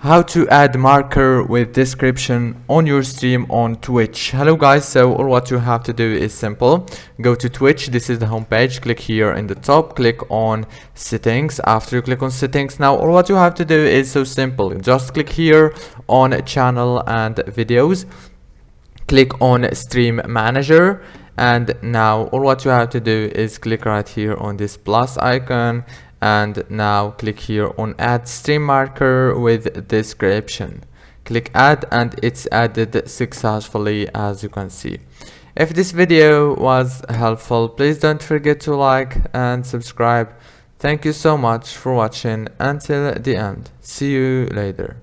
How to add marker with description on your stream on Twitch. Hello guys, so all what you have to do is simple. Go to Twitch, this is the homepage, click here in the top, click on settings. After you click on settings, now all what you have to do is so simple. Just click here on channel and videos, click on stream manager, and now all what you have to do is click right here on this plus icon, and now click here on add stream marker with description. Click add and it's added successfully, as you can see. If this video was helpful, please don't forget to like and subscribe. Thank you so much for watching until the end. See you later.